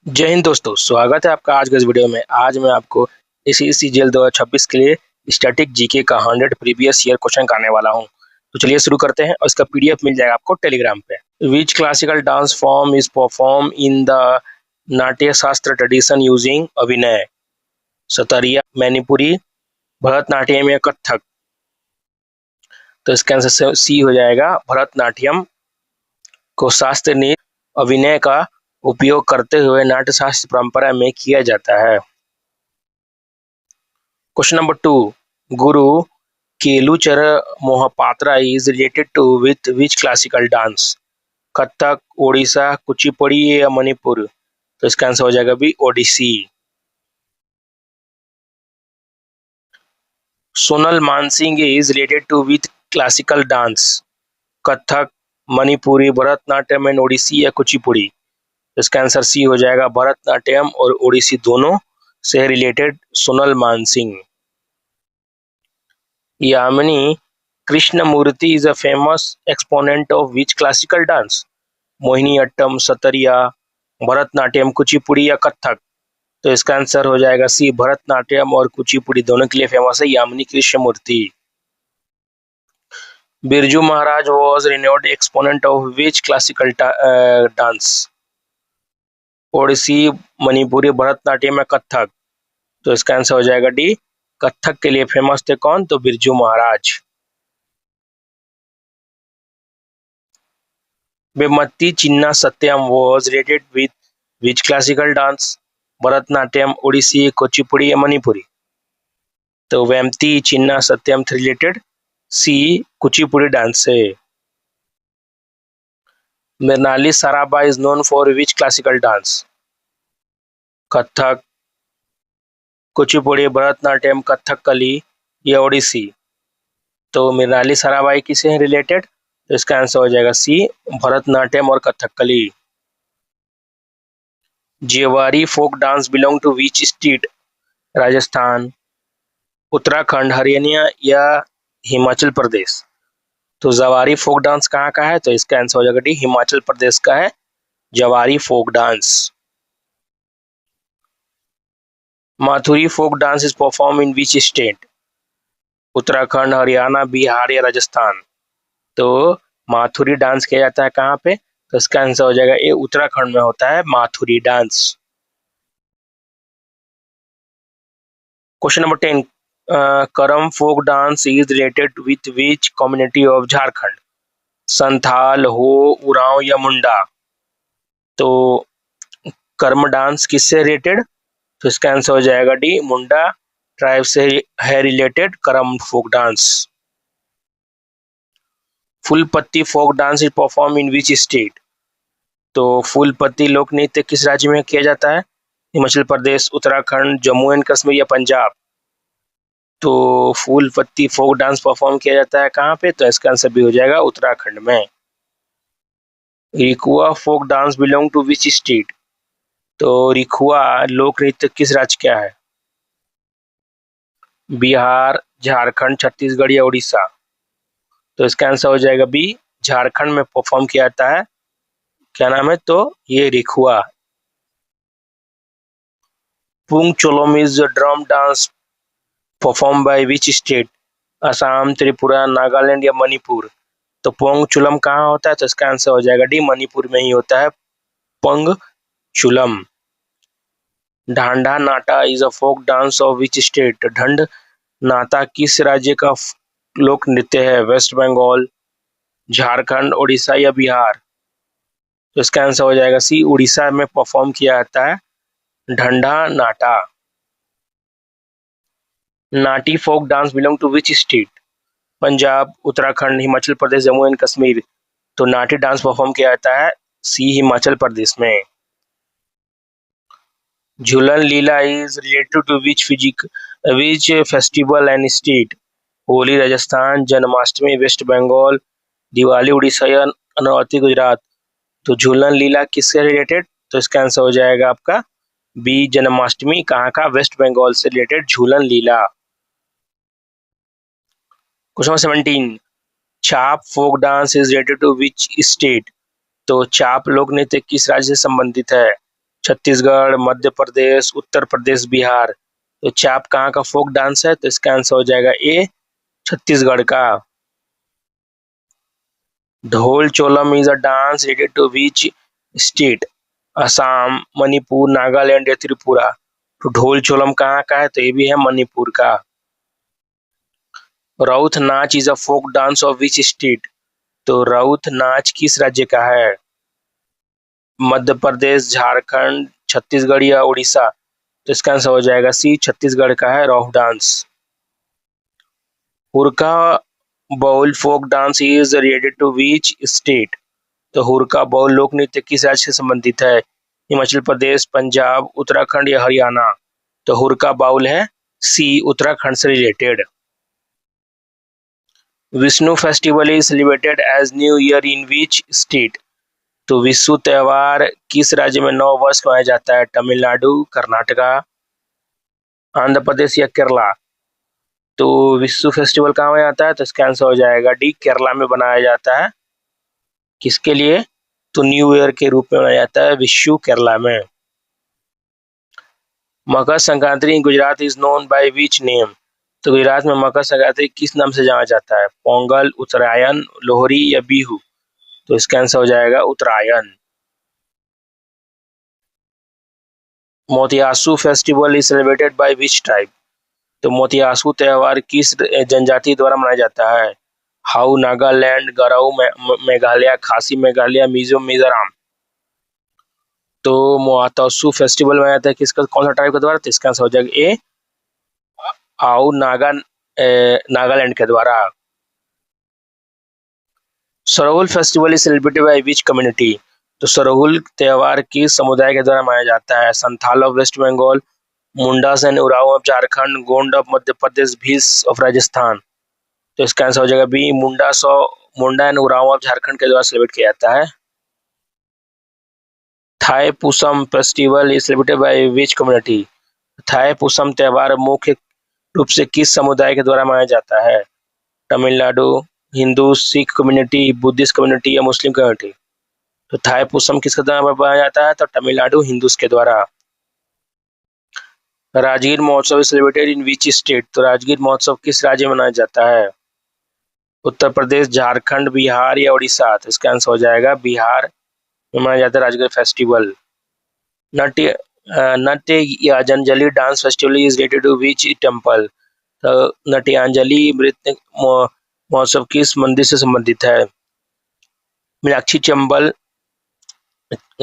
जय हिंद दोस्तों, स्वागत है आपका आज के इस वीडियो में। आज मैं आपको एसएससी जेल 2026 के लिए स्टैटिक जीके का 100 प्रीवियस ईयर क्वेश्चन कराने वाला हूं। तो चलिए शुरू करते हैं और इसका पीडीएफ मिल जाएगा आपको टेलीग्राम पे। विच classical dance form is perform in the नाट्य शास्त्र ट्रेडिशन यूजिंग अभिनय? सतरिया, मणिपुरी, भरतनाट्यम या कथक? तो इसका आंसर सी हो जाएगा, भरतनाट्यम को शास्त्र नृत्य अभिनय का उपयोग करते हुए नाट्यशास्त्र परंपरा में किया जाता है। Question number 2, Guru Kelucharan Mohapatra is related to with which classical dance? Kathak, Odisha, Kuchipudi या मणिपुर? तो इसका आंसर हो जाएगा B, Odissi. Sonal Mansingh is related to with classical dance? Kathak, Manipuri, Bharatanatyam and Odissi या कुचिपुड़ी? इसका आंसर सी हो जाएगा, भरतनाट्यम और ओडिसी दोनों से related Sonal Mansingh. Yamini Krishnamurthy is a famous exponent of which classical dance? Mohiniyattam, Sattriya, Bharatanatyam, Kuchipudi या कथक? तो इसका आंसर हो जाएगा सी, भरतनाट्यम और कुचिपुड़ी दोनों के लिए फेमस है Yamini Krishnamurthy. Birju Maharaj was renowned exponent of which classical dance? Odissi, Manipuri, Bharatanatyam या कथक? तो इसका आंसर हो जाएगा डी, कथक के लिए फेमस थे कौन? तो बिरजू महाराज। वेम्पति चिन्ना सत्यम was related with which classical dance? Bharatanatyam, Odissi, Kuchipudi या मणिपुरी? तो वेम्पति चिन्ना सत्यम से रिलेटेड सी, कुचिपुड़ी डांस से। Mrinalini Sarabhai is known for which classical dance? Kathak, Kuchipudi, Bharatanatyam, Kathakali या ओडिसी? तो मृणाली सराबाई किसे हैं रिलेटेड? तो इसका आंसर हो जाएगा सी, भरतनाट्यम और Kathakali. Jawari folk dance belong to which state? Rajasthan, Uttarakhand, Haryana या हिमाचल प्रदेश? तो जवारी फोक डांस कहाँ का है? तो इसका आंसर हो जाएगा डी, हिमाचल प्रदेश का है Jawari folk dance. Mathuri folk dance is perform in which state? Uttarakhand, Haryana, Bihar या राजस्थान? तो माथुरी डांस किया जाता है कहाँ पे? तो इसका आंसर हो जाएगा ए, उत्तराखंड में होता है माथुरी dance. Question number 10, Karam folk dance is related with which community of Jharkhand? Santhal, Ho, Oraon या मुंडा? तो कर्म डांस किससे रिलेटेड? तो इसका आंसर हो जाएगा डी, मुंडा ट्राइब से है related Karam folk dance. Phoolpatti folk dance is perform in which state? तो फूलपत्ती लोक नृत्य किस राज्य में किया जाता है? हिमाचल प्रदेश, उत्तराखंड, जम्मू एंड कश्मीर या पंजाब? तो फूलपत्ती फोक डांस परफॉर्म किया जाता है कहाँ पे? तो इसका आंसर भी हो जाएगा उत्तराखंड में। Rikua folk dance belong to which state? तो रिकुआ लोक नृत्य किस राज्य का है? बिहार, झारखंड, छत्तीसगढ़ या उड़ीसा? तो इसका आंसर हो जाएगा बी, झारखंड में परफॉर्म किया जाता है। क्या नाम है? तो ये Rikua. Pung Cholom is drum dance perform by which state? Assam, Tripura, Nagaland या मणिपुर? तो पोंग चुलम कहाँ होता है? तो इसका आंसर हो जाएगा डी, मणिपुर में ही होता है Pung Cholom. Dhanda Nata is a folk dance of which state? Dhanda Nata किस राज्य का लोक नृत्य है? वेस्ट बंगाल, झारखंड, उड़ीसा या बिहार? तो इसका आंसर हो जाएगा सी, उड़ीसा में परफॉर्म किया जाता है Dhanda Nata. Nati folk dance belong to which state? Punjab, Uttarakhand, Himachal Pradesh, Jammu and Kashmir? तो नाटी डांस परफॉर्म किया जाता है सी, हिमाचल प्रदेश में। Jhulan Leela is related to which festival and state? Holi Rajasthan, Janmashtami West Bengal, Diwali Orissa या नवरात्रि गुजरात? तो झूलन लीला किससे रिलेटेड? तो इसका आंसर हो जाएगा आपका बी, जन्माष्टमी कहाँ का? वेस्ट बंगाल से related Jhulan Leela. Question number 17, छाप folk dance is related to which state? तो चाप लोक नृत्य किस राज्य से संबंधित है? छत्तीसगढ़, मध्य प्रदेश, उत्तर प्रदेश, बिहार। तो चाप कहाँ का फोक डांस है? तो इसका आंसर हो जाएगा ए, छत्तीसगढ़ का। Dhol Cholom is a dance related to which state? Assam, Manipur, Nagaland या त्रिपुरा। तो ढोल चोलम कहाँ का है? तो ये भी है मणिपुर का। Raut Nach is a folk dance of which state? तो राउत नाच किस राज्य का है? मध्य प्रदेश, झारखंड, छत्तीसगढ़ या उड़ीसा। तो इसका आंसर हो जाएगा सी, छत्तीसगढ़ का है Raut dance. Hurka Baul folk dance is related to which state? तो हुरका बाउल लोक नृत्य किस राज्य से संबंधित है? हिमाचल प्रदेश, पंजाब, उत्तराखंड या हरियाणा। तो हुरका बाउल है सी, उत्तराखंड से related. Vishu festival is celebrated as new year in which state? तो विषु त्योहार किस राज्य में नव वर्ष मनाया जाता है? तमिलनाडु, कर्नाटका, आंध्र प्रदेश या केरला। तो विषु फेस्टिवल कहाँ में आता है? तो इसका आंसर हो जाएगा डी, केरला में बनाया जाता है। किसके लिए? तो न्यू ईयर के रूप में मनाया जाता है विषु, केरला में। Makar Sankranti in Gujarat is known by which name? तो गुजरात में मकर संक्रांति किस नाम से जाना जाता है? पोंगल, उत्तरायण, लोहरी या बिहू। तो इसका आंसर हो जाएगा Uttarayan. Motiyasu festival is celebrated by which tribe? तो मोतियासू त्योहार किस जनजाति द्वारा मनाया जाता है? हाउ, नागालैंड, गारो मेघालय, खासी मेघालय, मिजो मिजोरम। तो मोतियासू फेस्टिवल मनाया जाता है किसका, कौन सा ट्राइब के द्वारा? तो इसका आंसर हो जाएगा ए, आओ नागालैंड के द्वारा। Sarhul festival is celebrated by which community? तो सरहुल त्योहार किस समुदाय के द्वारा मनाया जाता है? Santhal of West Bengal, Mundas and Oraon of Jharkhand, Gond of Madhya Pradesh, Bhil of Rajasthan. तो इसका आंसर हो जाएगा B, Munda and Oraon of Jharkhand के द्वारा सेलिब्रेट किया जाता है। Thai Pusam festival is celebrated by which community? Thai Pusam त्योहार मुख्य रूप से किस समुदाय के द्वारा मनाया जाता है? Tamil Nadu, Hindu, Sikh community, Buddhist community या मुस्लिम कम्युनिटी। तो थाई पुसम किसके द्वारा मनाया जाता है? तो तमिलनाडु हिंदूज के द्वारा। राजगीर महोत्सव is celebrated in which state? तो राजगीर महोत्सव किस राज्य में मनाया जाता है? उत्तर प्रदेश, झारखंड, बिहार या उड़ीसा। तो इसका आंसर हो जाएगा बिहार में मनाया जाता है Rajgir festival. Natya Nrityanjali dance festival is related to which temple? तो नृत्यांजलि नृत्य महोत्सव किस मंदिर से संबंधित है? Meenakshi temple,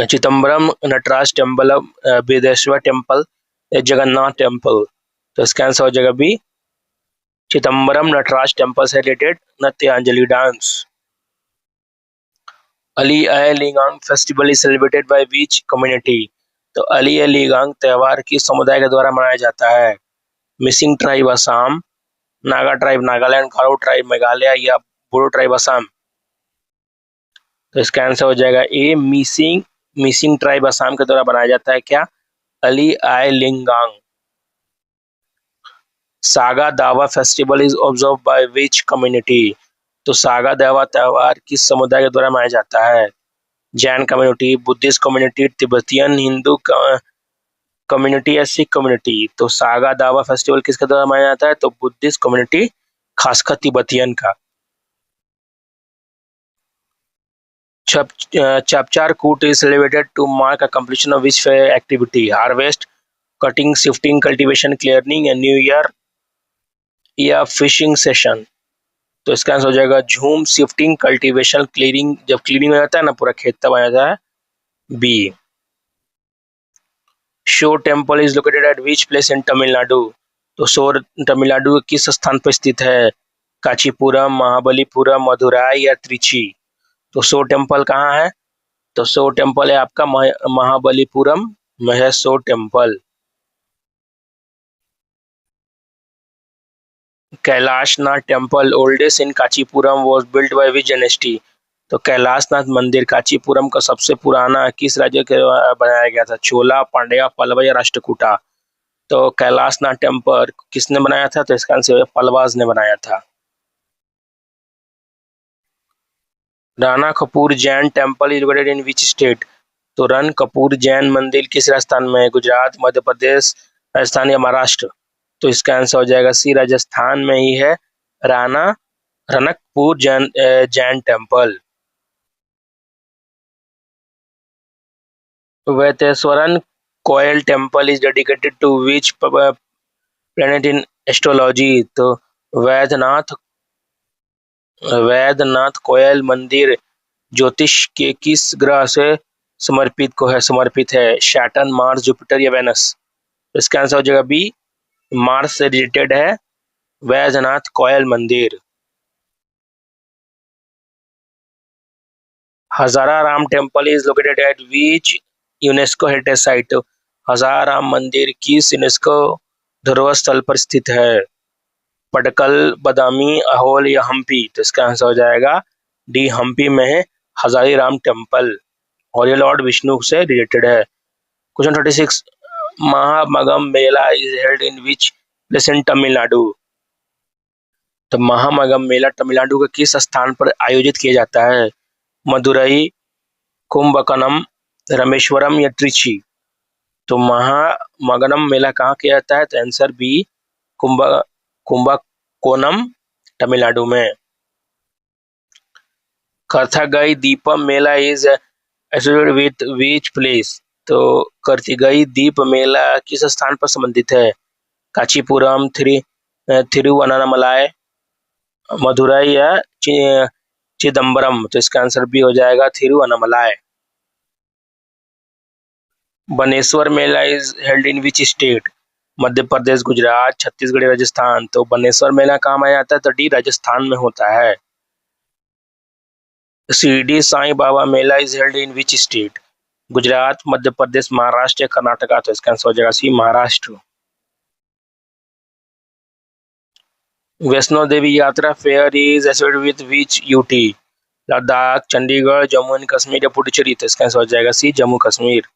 Chidambaram Nataraja temple, Bedeshwar temple, Jagannath temple. तो इसका आंसर हो जाएगा बी, चिदम्बरम नटराज टेम्पल से related Nrityanjali dance. Ali Aye Ligang festival is celebrated by which community? तो अली ए लिगांग त्योहार किस समुदाय के द्वारा मनाया जाता है? Mising tribe Assam, Naga tribe Nagaland, Garo tribe Meghalaya या बोडो ट्राइब असम। तो इसका आंसर हो जाएगा ए, मिसिंग ट्राइब असम के द्वारा बनाया जाता है क्या? अली आई लिगांग। सागा दावा festival is observe by which community? तो सागा दावा त्योहार किस समुदाय के द्वारा मनाया जाता है? Jain community, Buddhist community, Tibetan Hindu community या सिख कम्युनिटी। तो सागा दावा फेस्टिवल किसके द्वारा मनाया जाता है? तो बुद्धिस्ट कम्युनिटी, खासकर तिब्बतियन का। Chapchar Kut is celebrated to mark a completion of which activity? Harvest, cutting, shifting, cultivation, clearing या न्यू ईयर या फिशिंग सेशन। तो इसका आंसर हो जाएगा झूम, शिफ्टिंग, कल्टीवेशन, क्लियरिंग। जब क्लीनिंग हो जाता है ना पूरा खेत तब आ जाता है B. Shore temple is located at which place in Tamil Nadu? तो शोर तमिलनाडु के किस स्थान पर स्थित है? कांचीपुरम, महाबलीपुरम, मदुराई या त्रिची। तो शोर टेम्पल कहाँ है? तो शोर टेम्पल है आपका महाबलीपुरम में है शोर temple. Kailashnath temple oldest in Kanchipuram was built by which dynasty? तो कैलाशनाथ मंदिर कांचीपुरम का सबसे पुराना किस राज्य के बनाया गया था? चोला, पांड्या, पल्लव या राष्ट्रकूटा। तो कैलाशनाथ टेम्पल किसने बनाया था? तो इसका आंसर पल्लवाज ने बनाया था। Rana Kapoor Jain temple is located in which state? तो रणकपुर जैन मंदिर किस राजस्थान में है? गुजरात, मध्य प्रदेश, राजस्थान या महाराष्ट्र? तो इसका आंसर हो जाएगा सी, राजस्थान में ही है Rana Ranakpur Jain temple. Vaitheeswaran Koil temple is dedicated to which planet in astrology? तो वैद्यनाथ वैद्यनाथ कोयल मंदिर ज्योतिष के किस ग्रह से समर्पित है? सैटर्न, मार्स, जुपिटर या वेनस? तो इसका आंसर हो जाएगा बी, मार्स से रिलेटेड है वैद्यनाथ कोयल मंदिर। Hazararama temple is located at which UNESCO heritage site? Hazararama मंदिर किस यूनेस्को धरोहर स्थल पर स्थित है? पटकल, बदामी, अहोल या हम्पी? तो इसका आंसर हो जाएगा डी, हम्पी में है हजारीराम टेम्पल और ये लॉर्ड विष्णु से रिलेटेड है। क्वेश्चन 36, महामगम Mela is held in which place in Tamil Nadu? तो महामगम मेला तमिलनाडु के किस स्थान पर आयोजित किया जाता है? मदुरई, कुंभकनम, रामेश्वरम या त्रिची? तो महामगनम मेला कहाँ किया जाता है? तो आंसर बी, कुंभकोनम, तमिलनाडु में। Karthigai Deepam Mela is associated with which place? तो कर्थिगई दीप मेला किस स्थान पर संबंधित है? कांचीपुरम, थिरुवन्नामलाई, मदुरई या चिदम्बरम? तो इसका आंसर भी हो जाएगा Thiruvannamalai. Baneshwar Mela is held in which state? Madhya Pradesh, Gujarat, Chhattisgarh, Rajasthan? तो बनेश्वर मेला कहाँ मनाया जाता है? तो डी, राजस्थान में होता है। Shirdi Sai Baba Mela is held in which state? Gujarat, Madhya Pradesh, Maharashtra या कर्नाटका? तो इसका आंसर हो जाएगा सी, Maharashtra. Vaishno Devi Yatra fair is associated with which UT? Ladakh, Chandigarh, Jammu and Kashmir या पुडुचेरी? तो इसका आंसर हो जाएगा सी, जम्मू कश्मीर।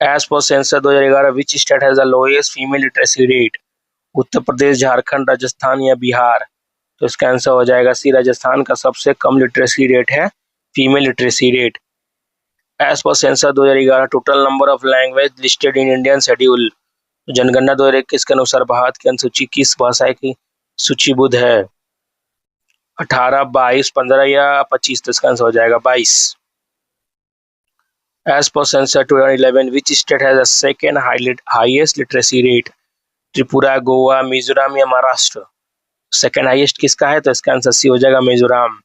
एज पर census 2011 which state has the lowest female literacy rate? Uttar Pradesh, Jharkhand, Rajasthan या बिहार? तो इसका आंसर हो जाएगा सी, राजस्थान का सबसे कम लिटरेसी रेट है फीमेल लिटरेसी रेट। एज पर census 2011 total number of language listed in Indian schedule? जनगणना 2021 के अनुसार भारत की अनुसूची किस भाषा की सूचीबद्ध है? 18, 22, 15 या 25? तो इसका आंसर हो जाएगा 22। As per census 2011, which state has the second highest literacy rate? Tripura, Goa, Mizoram या महाराष्ट्र? सेकेंड हाईएस्ट किसका है? तो इसका आंसर सी हो जाएगा मिजोरम।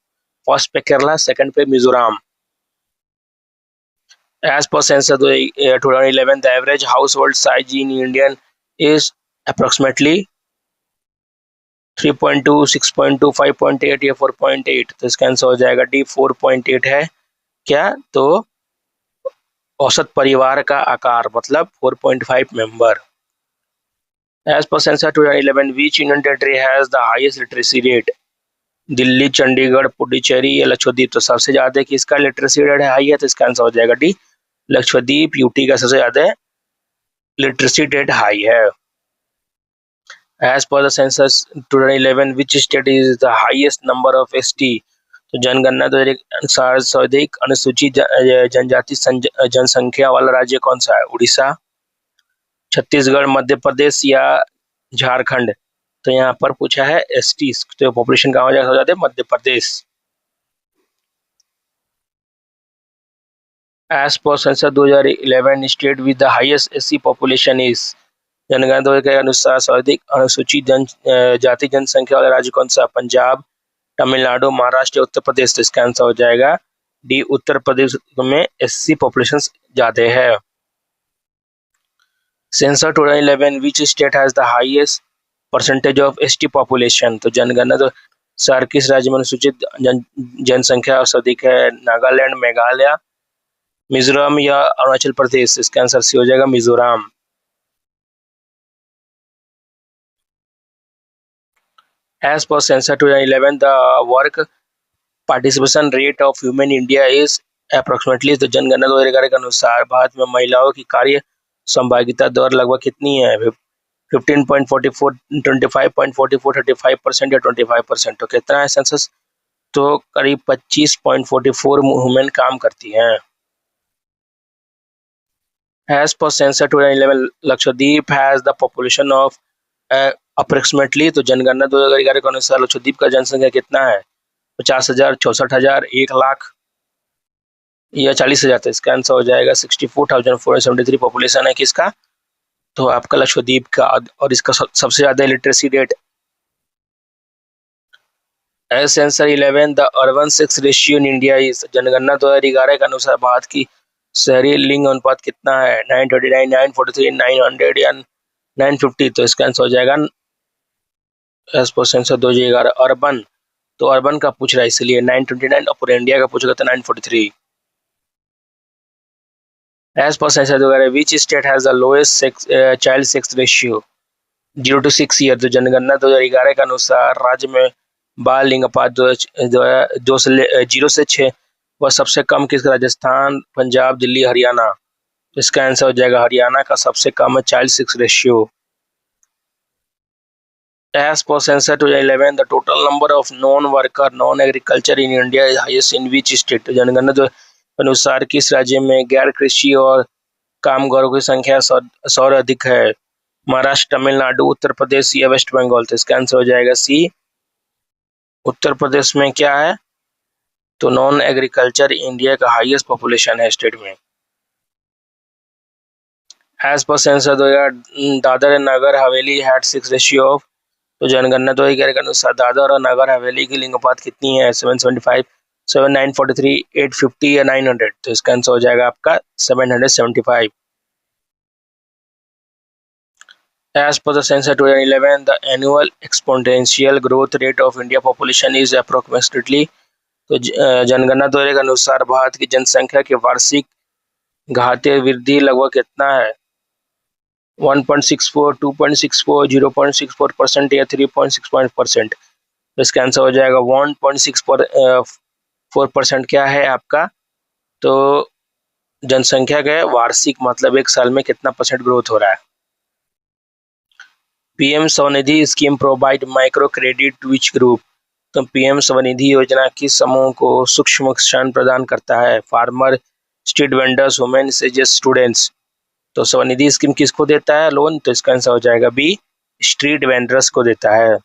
फर्स्ट पे केरला, सेकंड पे Mizoram. As per census 2011, the average household size in Indian is approximately 3.2, 6.2, 5.8 या 4.8? तो इसका आंसर हो जाएगा डी, 4.8 है। क्या? तो औसत परिवार का आकार मतलब 4.5 member. As per census 2011, which Union territory has the highest literacy rate? Delhi, Chandigarh, Puducherry या लक्षद्वीप? तो सबसे ज्यादा किसका लिटरेसी रेट हाई है? तो इसका आंसर हो जाएगा डी, लक्षद्वीप, यूटी का सबसे ज्यादा लिटरेसी रेट हाई है। As per the census 2011, which state is the highest number of ST? तो जनगणना 2001 अनुसार सर्वाधिक अनुसूचित जनजाति जनसंख्या वाला राज्य कौन सा है? उड़ीसा, छत्तीसगढ़, मध्य प्रदेश या झारखंड? तो यहाँ पर पूछा है एसटी, तो पॉपुलेशन कहाँ हो जाते हैं? मध्य प्रदेश। एज पर census 2011, state with the highest SC population is? जनगणना 2001 के अनुसार सर्वाधिक अनुसूचित जाति जनसंख्या वाला राज्य कौन सा? पंजाब, तमिलनाडु, महाराष्ट्र, उत्तर प्रदेश? तो इसका आंसर हो जाएगा डी, उत्तर प्रदेश में एससी पॉपुलेशन ज्यादा है। Census 2011, which state has the highest percentage of ST population? तो जनगणना तो सर किस राज्य में अनुसूचित जनसंख्या अधिक है? नागालैंड, मेघालय, मिजोरम या अरुणाचल प्रदेश? इसका आंसर सी हो जाएगा Mizoram. As per census 2011, the work participation rate of women in India is approximately? तो जनगणना 2011 के अनुसार भारत में महिलाओं की कार्य सहभागिता दर लगभग कितनी है? 15.44, 25.44, 35% या 25%? तो कितना है सेंसस तो करीब 25.44 वुमेन काम करती हैं। As per census 2011, Lakshadweep has the population of approximately, तो जनगणना 2011 के अनुसार लक्षद्वीप का जनसंख्या कितना है? 50,000, 64,000, 1 लाख या 40,000। तो इसका आंसर हो जाएगा 64,473 पॉपुलेशन है किसका? तो आपका लक्षद्वीप का। और इसका सबसे ज्यादा literacy rate. As census 11 the urban sex ratio in India is, जनगणना 2011 के अनुसार भारत की शहरी लिंग अनुपात कितना है? 929, 943, 900 या 950। तो इसका आंसर हो जाएगा एज पर सेंसर 2011 अर्बन। तो अर्बन का पूछ रहा है इसलिए 929, और पूरे इंडिया का पूछेगा तो 943। As per census 2011 which state has the lowest child sex ratio 0 to 6 year. तो जनगणना 2011 के अनुसार राज्य में बाल लिंगानुपात 0 से 6 वह सबसे कम किस? राजस्थान, पंजाब, दिल्ली, हरियाणा। तो इसका आंसर हो जाएगा हरियाणा का सबसे कम है child sex ratio. As per census 2011, the total number of non-worker, non-agriculture in India is highest in which state? तो जनगणना के अनुसार किस राज्य में गैर कृषि और कामगारों की संख्या सौ अधिक है? महाराष्ट्र, तमिलनाडु, उत्तर प्रदेश या वेस्ट बंगाल। तो इसका आंसर हो जाएगा सी, उत्तर प्रदेश में क्या है? तो नॉन एग्रीकल्चर इंडिया का हाईएस्ट पॉपुलेशन है स्टेट में। एज पर census 2000 Dadra and Nagar Haveli had 6 ratio of, तो जनगणना 2011 के अनुसार दादर और नगर हवेली की लिंगानुपात कितनी है? 775, 7, 943, 850 या 900। तो इसका आंसर हो जाएगा आपका 775। As per the census 2011, the annual exponential growth rate of India population is approximately, तो जनगणना 2011 के अनुसार भारत की जनसंख्या की वार्षिक घातीय वृद्धि लगभग कितना है? 1.64, 2.64, 0.64% या 3.65%। तो इसका आंसर हो जाएगा 1.64%। क्या है आपका? तो जनसंख्या का वार्षिक मतलब एक साल में कितना परसेंट ग्रोथ हो रहा है। PM Svanidhi scheme provide micro credit which group, तो पीएम स्वनिधि योजना किस समूह को सूक्ष्म ऋण प्रदान करता है? Farmer, street vendors, women, students. तो स्वनिधि स्कीम किसको देता है लोन? तो इसका आंसर हो जाएगा बी, स्ट्रीट वेंडर्स को देता है।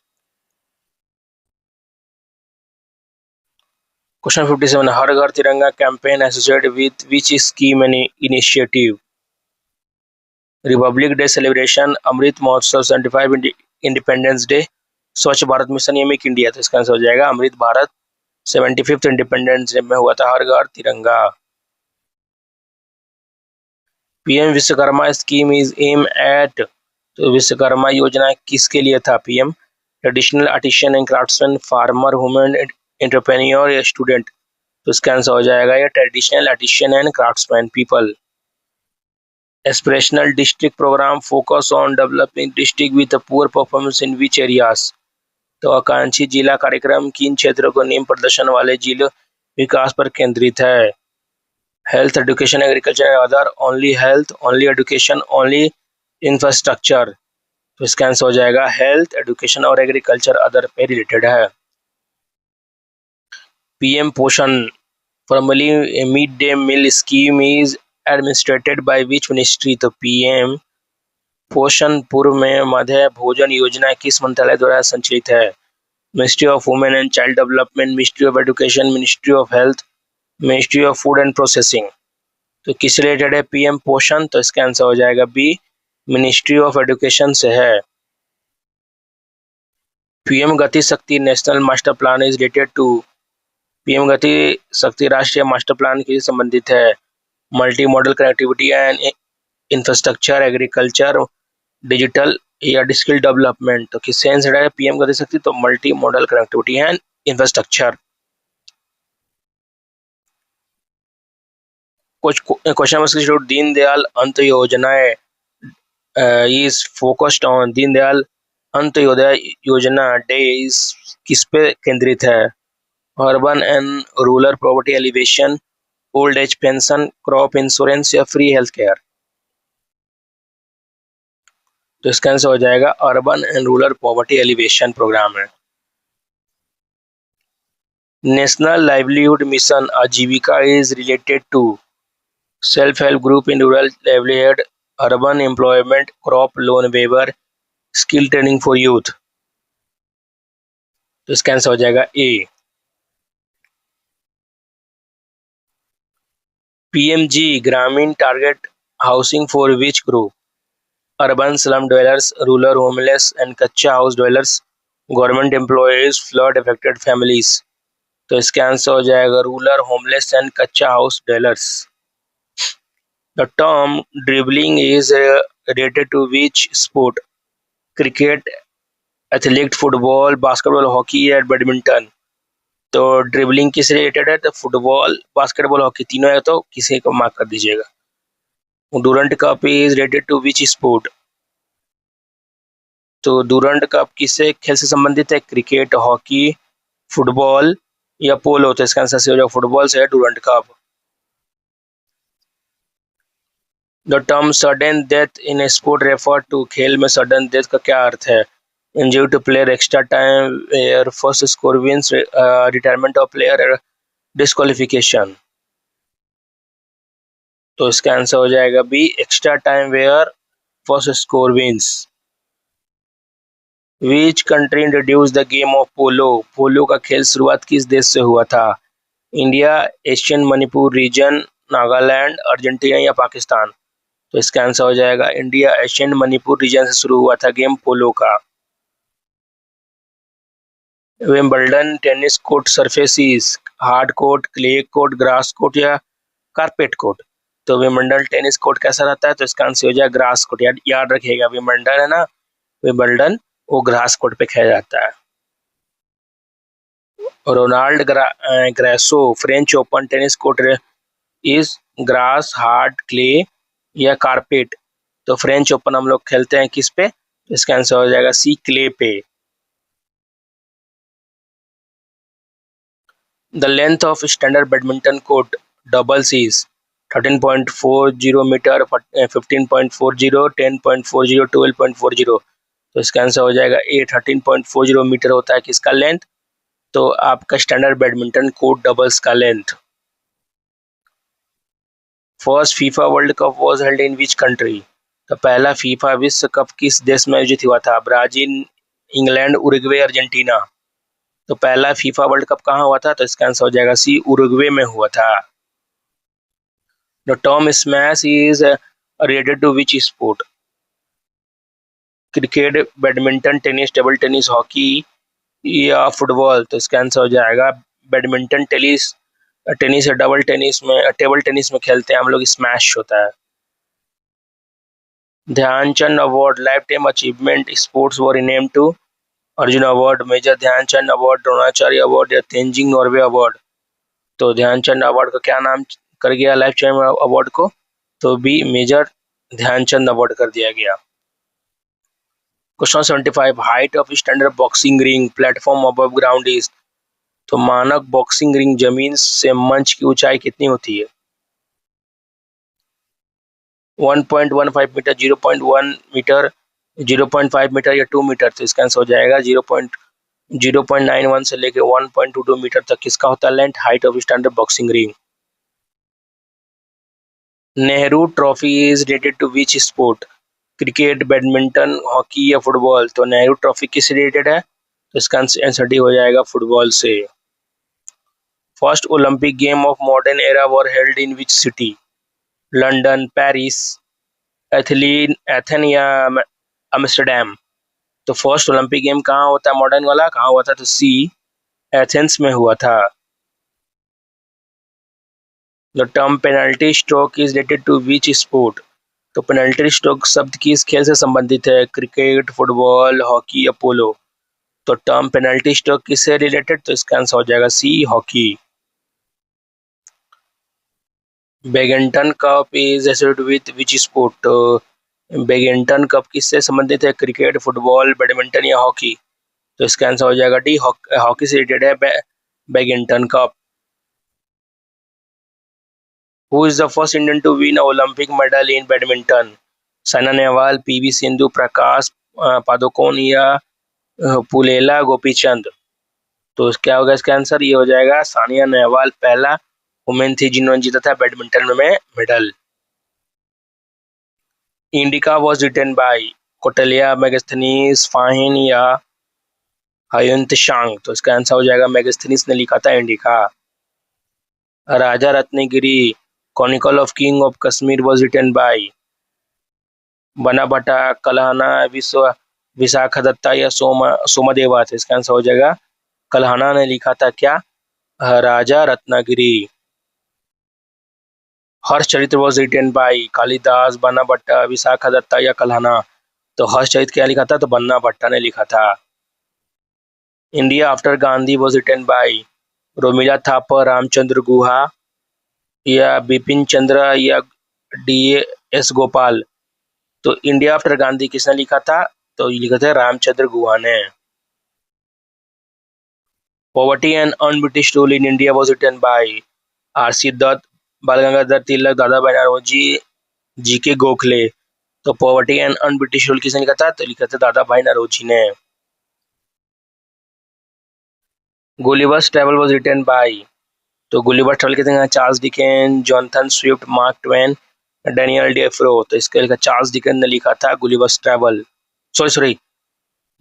Question 57, Har Ghar Tiranga campaign associate with which scheme and initiative? Republic day celebration, Amrit Mahotsav, 75 independence day, Swachh Bharat mission या मेक इंडिया। तो इसका आंसर हो जाएगा Amrit Bharat. 75th independence day में हुआ था Har Ghar Tiranga. PM Vishwakarma scheme is aim at, तो विश्वकर्मा योजना किसके लिए था? PM traditional artisan and craftsman, farmer, women entrepreneur या स्टूडेंट। तो इसका आंसर हो जाएगा ये traditional artisan and craftsman people. Aspirational district program focus on developing district with poor performance in which areas, तो आकांक्षी जिला कार्यक्रम किन क्षेत्रों को निम्न प्रदर्शन वाले जिले विकास पर केंद्रित है? Health, education, agriculture and other, only health, only education, only infrastructure. तो इसका आंसर हो जाएगा हेल्थ, एजुकेशन और एग्रीकल्चर अदर पे रिलेटेड है। PM Poshan formerly mid day meal scheme is administered by which ministry? तो पीएम पोषण पूर्व में मध्य भोजन योजना किस मंत्रालय द्वारा संचालित है? Ministry of women and child development, ministry of education, ministry of health, ministry of food and processing. तो किस रिलेटेड है पीएम पोषण? तो इसका आंसर हो जाएगा बी, मिनिस्ट्री ऑफ एजुकेशन से है। PM Gati Shakti national master plan is related to, PM Gati Shakti राष्ट्रीय मास्टर प्लान के संबंधित है? Multi modal connectivity and infrastructure, agriculture, digital या स्किल डेवलपमेंट। तो किससे आंसर है पीएम गति शक्ति? तो multi modal connectivity and infrastructure. कुछ question number 62, Deendayal Antyodaya Yojana is focused on, Deendayal Antyodaya Yojana DAY is किस पे केंद्रित है? Urban and rural poverty alleviation, old age pension, crop insurance या फ्री हेल्थ केयर। तो इसका आंसर हो जाएगा urban and rural poverty alleviation programme है। National livelihood mission Aajeevika is related to self help group in rural livelihood, urban employment, crop loan waiver, skill training for youth. तो इसका answer हो जाएगा A. PMG Gramin target housing for which group? Urban slum dwellers, rural homeless and kutcha house dwellers, government employees, flood affected families. तो इसका answer हो जाएगा rural homeless and kutcha house dwellers। The term dribbling is related to which sport? Cricket, athletics, football, basketball, hockey या badminton. तो dribbling किस related है? तो football, basketball, hockey तीनों है, तो किसी को मार्क कर दीजिएगा। Durand cup is related to which sport? तो डूरंट कप किससे खेल से संबंधित है? क्रिकेट, हॉकी, फुटबॉल या पोलो। तो इसका आंसर सही हो जाएगा फुटबॉल से है Durand cup. The term sudden death in sport refer to, खेल में सडन डेथ का क्या अर्थ है? Injury to player, extra time, where first score wins, retirement of player, disqualification. तो इसका आंसर हो जाएगा B, extra time where first score wins. Which country introduce the game of polo? Polo का खेल शुरुआत किस देश से हुआ था? India, Asian Manipur region, Nagaland, Argentina या पाकिस्तान। तो इसका आंसर हो जाएगा इंडिया, एशियन मणिपुर रीजन से शुरू हुआ था गेम पोलो का। Wimbledon tennis court surfaces, hard court, clay court, grass court या कारपेट कोर्ट। तो विंबलडन टेनिस कोर्ट कैसा रहता है? तो इसका आंसर हो जाएगा ग्रास कोर्ट। याद रखिएगा, विंबलडन है ना, विंबलडन वो ग्रास कोर्ट पे खेला जाता है। Roland Garros French open tennis court is grass, hard, clay या कारपेट। तो फ्रेंच ओपन हम लोग खेलते हैं किस पे? इसका आंसर हो जाएगा सी, क्ले पे। The length of standard badminton court doubles is 13.40 metre, 15.40, 10.40, 12.40। तो इसका आंसर हो जाएगा ए, 13.40 मीटर होता है किसका लेंथ? तो आपका स्टैंडर्ड बैडमिंटन कोर्ट डबल्स का length. First FIFA world cup was held in which country? तो पहला फीफा विश्व कप किस देश में आयोजित हुआ था? Brazil, England, Uruguay, Argentina. तो पहला फीफा वर्ल्ड कप कहाँ हुआ था? तो इसका आंसर हो जाएगा सी, उरुग्वे में हुआ था। The term smash is related to which sport? Cricket, badminton, tennis, table tennis, hockey या फुटबॉल। तो इसका आंसर हो जाएगा बैडमिंटन, टेनिस, टेनिस या डबल टेनिस में, टेबल टेनिस में खेलते हैं हम लोग, स्मैश होता है। Dhyan Chand award lifetime achievement sports were name to? Arjuna award, major Dhyan Chand award, Dronacharya award या तेंजिंग नॉर्वे अवार्ड। तो ध्यानचंद अवार्ड का क्या नाम कर गया लाइफ टाइम अवार्ड को? तो बी, मेजर ध्यानचंद अवार्ड कर दिया गया। Question 75, height of standard boxing ring platform above ground is? तो मानक बॉक्सिंग रिंग जमीन से मंच की ऊंचाई कितनी होती है? 1.15 मीटर, 0.1 मीटर, 0.5 मीटर या 2 मीटर। तो इसका आंसर हो जाएगा 0.91 से लेके 1.22 मीटर तक किसका होता है length? Height of standard boxing ring. Nehru trophy is related to which sport? Cricket, badminton, hockey या फुटबॉल। तो नेहरू ट्रॉफी किस रिलेटेड है? तो इसका आंसर डी हो जाएगा फुटबॉल से। First Olympic game of modern era were held in which city? London, Paris, ethane या एम्स्टर्डम। तो फर्स्ट ओलंपिक गेम कहाँ होता है मॉडर्न वाला, कहाँ हुआ था? तो सी, एथेंस में हुआ था। The term penalty stroke is related to which sport? तो पेनल्टी स्ट्रोक शब्द किस खेल से संबंधित है? क्रिकेट, फुटबॉल, हॉकी या पोलो। तो टर्म पेनल्टी स्ट्रोक किससे रिलेटेड? तो इसका आंसर हो जाएगा C, hockey. Badminton cup is associated with which sport? तो बैडमिंटन कप किससे संबंधित है? क्रिकेट, फुटबॉल, बैडमिंटन या हॉकी। तो इसका आंसर हो जाएगा डी, हॉकी से रिलेटेड है badminton cup. Who is the first Indian to win Olympic medal in badminton? Saina Nehwal, PV Sindhu, Prakash Padukone या पुलेला गोपीचंद। तो क्या होगा इसका आंसर? ये हो जाएगा सानिया नेहवाल पहला वुमेन थी जिन्होंने जीता था बैडमिंटन में medal. Indica was written by Kautilya, Megasthenes, Fahien या हयुंत्सांग। तो इसका आंसर हो जाएगा मेगास्थनीज ने लिखा था इंडिका। राजा रत्नगिरी chronicle of king of Kashmir was written by Bana Bhatta, Kalhana, विश्व विशाखदत्ता या सोमदेवा। तो इसका आंसर हो जाएगा कल्हना ने लिखा था क्या? Raja Ratnagiri. Harshacharitra was written by Kalidas, Bana Bhatta, Vishakhadatta या कल्हना। तो हर्षचरित्र क्या लिखा था? तो बन्ना भट्टा ने लिखा था। India after Gandhi was written by Romila Thapar, Ramachandra Guha या बिपिन चंद्र या डी एस गोपाल। तो इंडिया आफ्टर गांधी किसने लिखा था? तो ये लिखा था रामचंद्र गुहा ने। Poverty and un British rule in India was written by RC Dutt, Bal Gangadhar तिलक, दादा भाई नौरोजी, जी के गोखले। तो poverty and un British rule किसने लिखा था? तो लिखा था दादा भाई नौरोजी ने। Gulliver's travel was written by, तो गुलिवर ट्रैवल किसने लिखा? Charles Dicken, Jonathan Swift, Mark Twain, Daniel Defoe. तो इसका लिखा चार्ल्स डिकेन ने लिखा था Gulliver's travel. Sorry,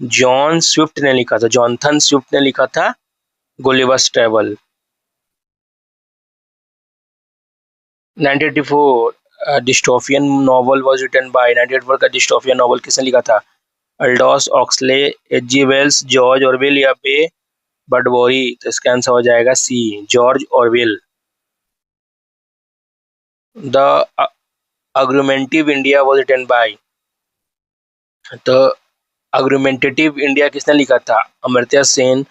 John Swift ने लिखा था, जॉनथन स्विफ्ट ने लिखा था Gulliver's travel. 1984 dystopian novel was written by, 1984 का डिस्टोपियन नॉवल किसने लिखा था? Aldous Huxley, H G. Wells, George Orwell या बे बर्डबोरी। तो इसका आंसर हो जाएगा C, George Orwell. The argumentative India was written by, तो अग्रुमेंटेटिव इंडिया किसने लिखा था? अमर्त्य सेन,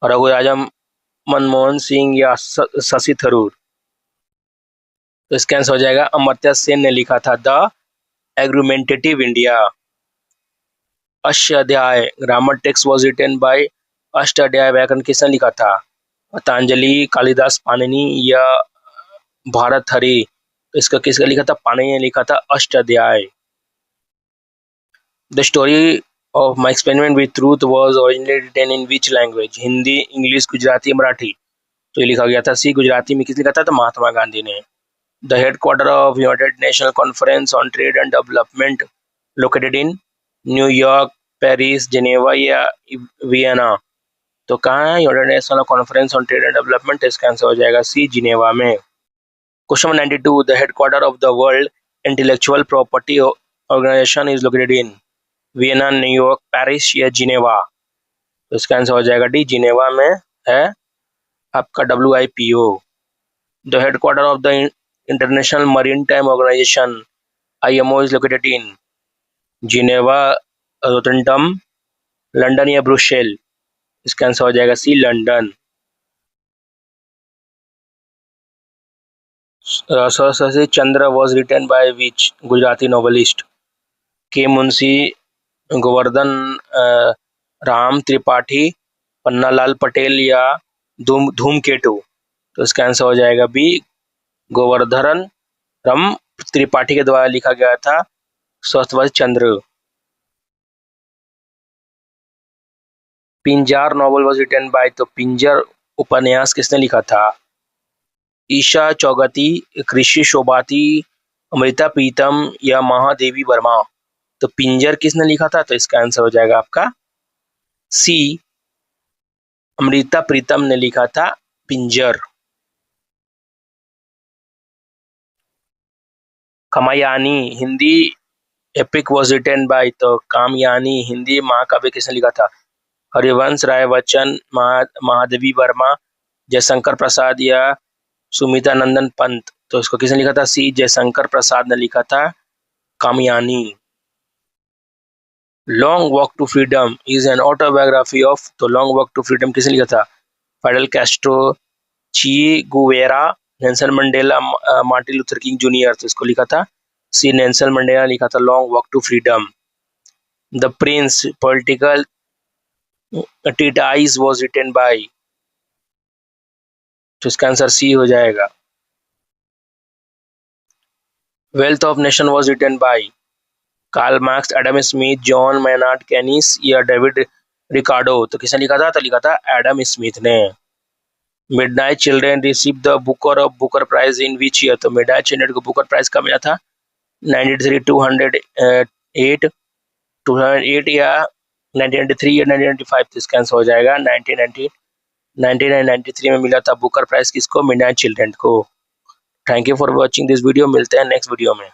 रघुराजा मनमोहन सिंह या शशि थरूर। तो इसका आंसर हो जाएगा अमर्त्य सेन ने लिखा था the argumentative India. Ashtadhyay grammar text was written by, Ashtadhyay व्याकरण किसने लिखा था? पतंजलि, कालिदास, पाणिनि या भारतहरि। तो इसका किसका लिखा था? पाणिनि ने लिखा था Ashtadhyay. The story of my experiment with truth was originally written in which language? Hindi, English, Gujarati, Marathi. तो ये लिखा गया था सी, गुजराती में। किसने लिखा था? तो महात्मा गांधी ने। The headquarter of united national conference on trade and development located in New York, Paris, Geneva या वियना। तो कहाँ है united national conference on trade and development? इसका आंसर हो जाएगा सी, जिनेवा में। Question number 92, the headquarter of the world intellectual property organization is located in Vienna, New York, Paris या Geneva. तो इसका आंसर हो जाएगा डी, जिनेवा में है आपका WIPO। The headquarter of the international maritime organisation IMO is located in Geneva, Rotterdam, London या Brussels. इसका आंसर हो जाएगा C, London. Saraswatichandra was written by which Gujarati novelist? K Munshi, Govardhan Ram Tripathi, Pannalal Patel या धूमकेतु। तो इसका आंसर हो जाएगा बी, गोवर्धन राम त्रिपाठी के द्वारा लिखा गया था सरस्वती चंद्र। पिंजार नॉवल वॉज रिटन बाय, तो पिंजर उपन्यास किसने लिखा था? ईशा चौगती, कृषि शोभाती, अमृता प्रीतम या महादेवी वर्मा। तो पिंजर किसने लिखा था? तो इसका आंसर हो जाएगा आपका सी, अमृता प्रीतम ने लिखा था Pinjar. Kamayani Hindi epic was written by, तो कामयानी हिंदी महाकाव्य किसने लिखा था? हरिवंश राय बच्चन, महादेवी वर्मा, जयशंकर प्रसाद या सुमिता नंदन पंत। तो इसको किसने लिखा था? सी, जयशंकर प्रसाद ने लिखा था Kamayani. Long walk to freedom is an autobiography of, तो लॉन्ग वॉक टू फ्रीडम किसने लिखा था? Fidel Castro, Che Guevara, Nelson Mandela, Martin Luther King junior. तो इसको लिखा था सी, नेल्सन मंडेला लिखा था long walk to freedom. The prince political treatise was written by, तो इसका आंसर सी हो जाएगा। Wealth of nation was written by Karl Marx, Adam Smith, John Maynard केनिस या डेविड रिकार्डो, तो किसने लिखा था? तो लिखा था एडम स्मिथ ने। Midnight children receive the Booker prize in which year? तो मिडनाइट चिल्ड्रन को बुकर प्राइज कब मिला था? 93, 208, 2008 या 1993 या 1995? तो इसका आंसर हो जाएगा 1993 में मिला था बुकर प्राइज किसको? मिडनाइट चिल्ड्रन को। Thank you for watching this video. मिलते हैं नेक्स्ट वीडियो में।